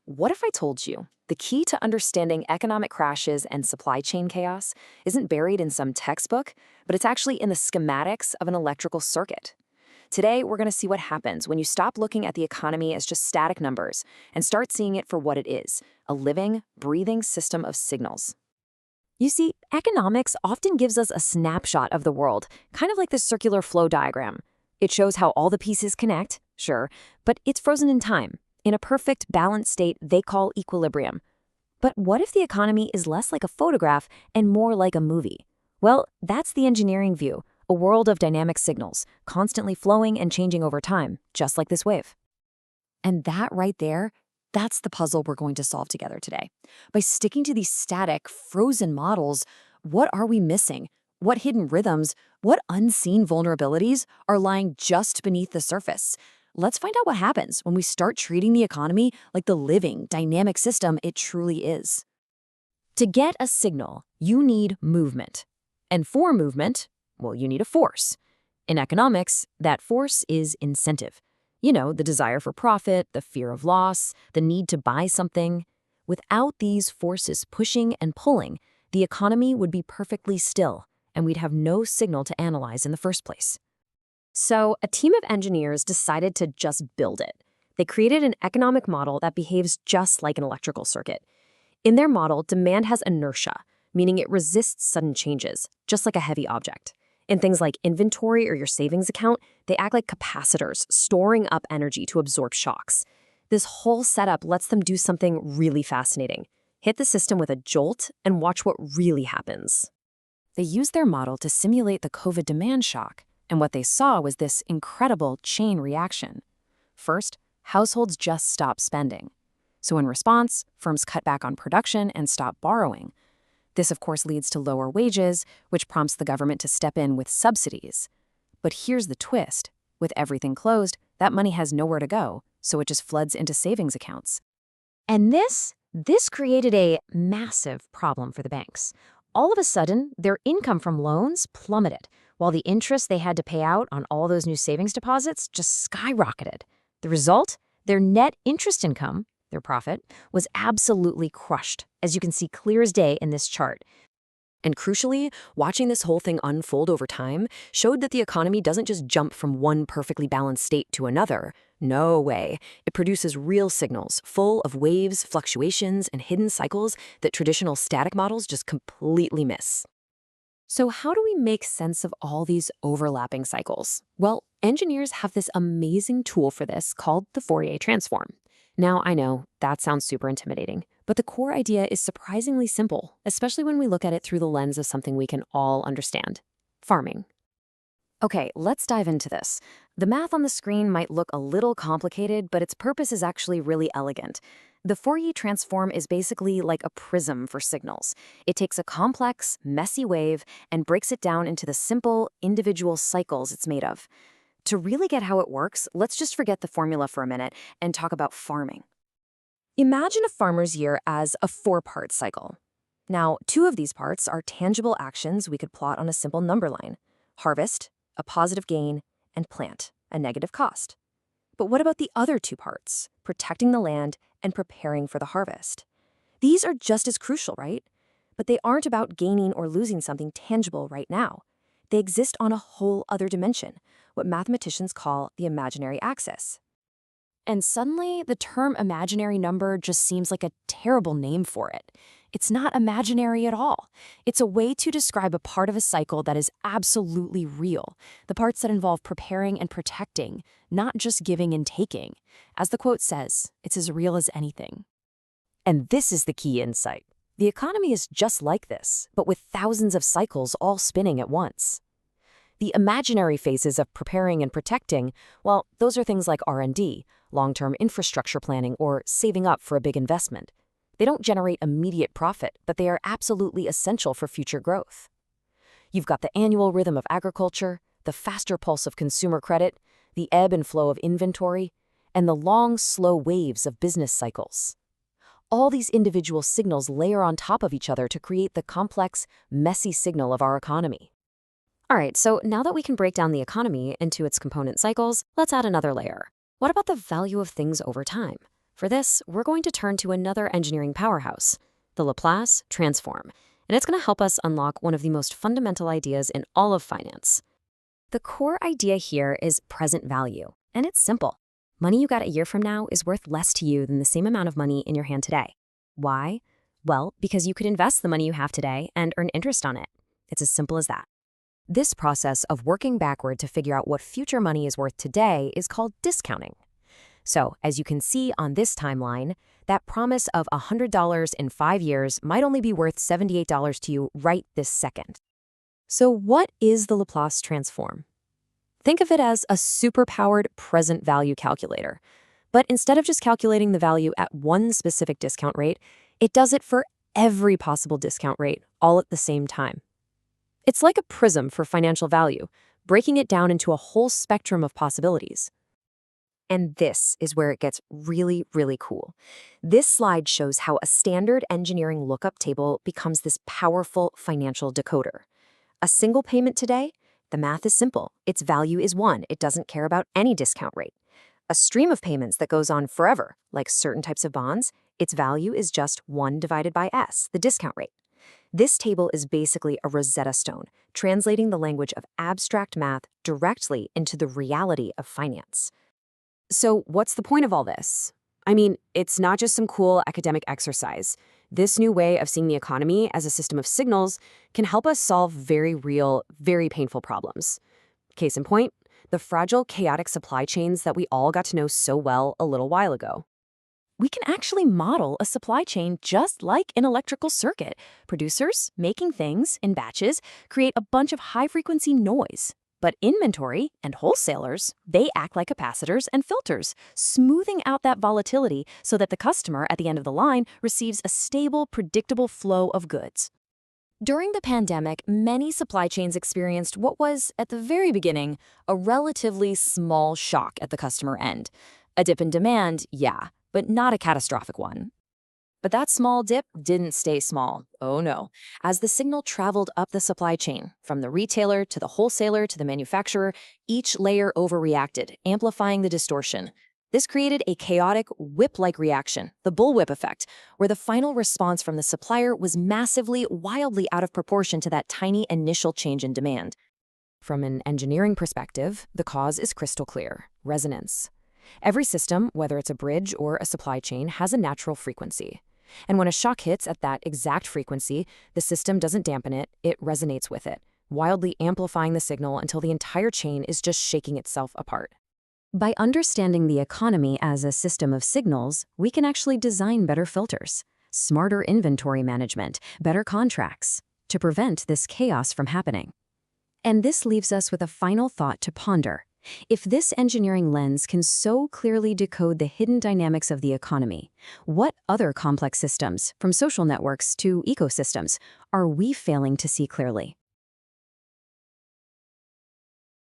What if I told you the key to understanding economic crashes and supply chain chaos isn't buried in some textbook, but it's actually in the schematics of an electrical circuit? Today, we're going to see what happens when you stop looking at the economy as just static numbers and start seeing it for what it is, a living, breathing system of signals. You see, economics often gives us a snapshot of the world, kind of like the circular flow diagram. It shows how all the pieces connect, sure, but it's frozen in time, in a perfect balanced state they call equilibrium. But what if the economy is less like a photograph and more like a movie? Well, that's the engineering view, a world of dynamic signals, constantly flowing and changing over time, just like this wave. And that right there, that's the puzzle we're going to solve together today. By sticking to these static, frozen models, what are we missing? What hidden rhythms, what unseen vulnerabilities are lying just beneath the surface? Let's find out what happens when we start treating the economy like the living, dynamic system it truly is. To get a signal, you need movement. And for movement, well, you need a force. In economics, that force is incentive. You know, the desire for profit, the fear of loss, the need to buy something. Without these forces pushing and pulling, the economy would be perfectly still, and we'd have no signal to analyze in the first place. So, a team of engineers decided to just build it. They created an economic model that behaves just like an electrical circuit. In their model, demand has inertia, meaning it resists sudden changes, just like a heavy object. In things like inventory or your savings account, they act like capacitors, storing up energy to absorb shocks. This whole setup lets them do something really fascinating. Hit the system with a jolt and watch what really happens. They used their model to simulate the COVID demand shock, and what they saw was this incredible chain reaction. First, households just stopped spending. So in response, firms cut back on production and stop borrowing. This, of course, leads to lower wages, which prompts the government to step in with subsidies. But here's the twist. With everything closed, that money has nowhere to go, so it just floods into savings accounts. And this created a massive problem for the banks. All of a sudden, their income from loans plummeted, while the interest they had to pay out on all those new savings deposits just skyrocketed. The result? Their net interest income, their profit, was absolutely crushed, as you can see clear as day in this chart. And crucially, watching this whole thing unfold over time showed that the economy doesn't just jump from one perfectly balanced state to another. No way. It produces real signals, full of waves, fluctuations, and hidden cycles that traditional static models just completely miss. So how do we make sense of all these overlapping cycles? Well, engineers have this amazing tool for this called the Fourier transform. Now, I know that sounds super intimidating, but the core idea is surprisingly simple, especially when we look at it through the lens of something we can all understand: farming. Okay, let's dive into this. The math on the screen might look a little complicated, but its purpose is actually really elegant. The Fourier transform is basically like a prism for signals. It takes a complex, messy wave and breaks it down into the simple, individual cycles it's made of. To really get how it works, let's just forget the formula for a minute and talk about farming. Imagine a farmer's year as a four-part cycle. Now, two of these parts are tangible actions we could plot on a simple number line: harvest, a positive gain, and plant, a negative cost. But what about the other two parts, protecting the land and preparing for the harvest? These are just as crucial, right? But they aren't about gaining or losing something tangible right now. They exist on a whole other dimension, what mathematicians call the imaginary axis. And suddenly, the term imaginary number just seems like a terrible name for it. It's not imaginary at all. It's a way to describe a part of a cycle that is absolutely real, the parts that involve preparing and protecting, not just giving and taking. As the quote says, it's as real as anything. And this is the key insight. The economy is just like this, but with thousands of cycles all spinning at once. The imaginary phases of preparing and protecting, well, those are things like R&D, long-term infrastructure planning, or saving up for a big investment. They don't generate immediate profit, but they are absolutely essential for future growth. You've got the annual rhythm of agriculture, the faster pulse of consumer credit, the ebb and flow of inventory, and the long, slow waves of business cycles. All these individual signals layer on top of each other to create the complex, messy signal of our economy. All right, so now that we can break down the economy into its component cycles, let's add another layer. What about the value of things over time? For this, we're going to turn to another engineering powerhouse, the Laplace transform, and it's going to help us unlock one of the most fundamental ideas in all of finance. The core idea here is present value, and it's simple. Money you got a year from now is worth less to you than the same amount of money in your hand today. Why? Well, because you could invest the money you have today and earn interest on it. It's as simple as that. This process of working backward to figure out what future money is worth today is called discounting. So, as you can see on this timeline, that promise of $100 in 5 years might only be worth $78 to you right this second. So what is the Laplace transform? Think of it as a superpowered present value calculator. But instead of just calculating the value at one specific discount rate, it does it for every possible discount rate, all at the same time. It's like a prism for financial value, breaking it down into a whole spectrum of possibilities. And this is where it gets really, really cool. This slide shows how a standard engineering lookup table becomes this powerful financial decoder. A single payment today? The math is simple. Its value is 1. It doesn't care about any discount rate. A stream of payments that goes on forever, like certain types of bonds, its value is just 1 divided by S, the discount rate. This table is basically a Rosetta Stone, translating the language of abstract math directly into the reality of finance. So what's the point of all this? I mean, it's not just some cool academic exercise. This new way of seeing the economy as a system of signals can help us solve very real, very painful problems. Case in point, the fragile, chaotic supply chains that we all got to know so well a little while ago. We can actually model a supply chain just like an electrical circuit. Producers making things in batches create a bunch of high-frequency noise. But inventory and wholesalers, they act like capacitors and filters, smoothing out that volatility so that the customer at the end of the line receives a stable, predictable flow of goods. During the pandemic, many supply chains experienced what was, at the very beginning, a relatively small shock at the customer end. A dip in demand, yeah, but not a catastrophic one. But that small dip didn't stay small. Oh no. As the signal traveled up the supply chain, from the retailer to the wholesaler to the manufacturer, each layer overreacted, amplifying the distortion. This created a chaotic, whip-like reaction, the bullwhip effect, where the final response from the supplier was massively, wildly out of proportion to that tiny initial change in demand. From an engineering perspective, the cause is crystal clear: resonance. Every system, whether it's a bridge or a supply chain, has a natural frequency. And when a shock hits at that exact frequency, the system doesn't dampen it, it resonates with it, wildly amplifying the signal until the entire chain is just shaking itself apart. By understanding the economy as a system of signals, we can actually design better filters, smarter inventory management, better contracts, to prevent this chaos from happening. And this leaves us with a final thought to ponder. If this engineering lens can so clearly decode the hidden dynamics of the economy, what other complex systems, from social networks to ecosystems, are we failing to see clearly?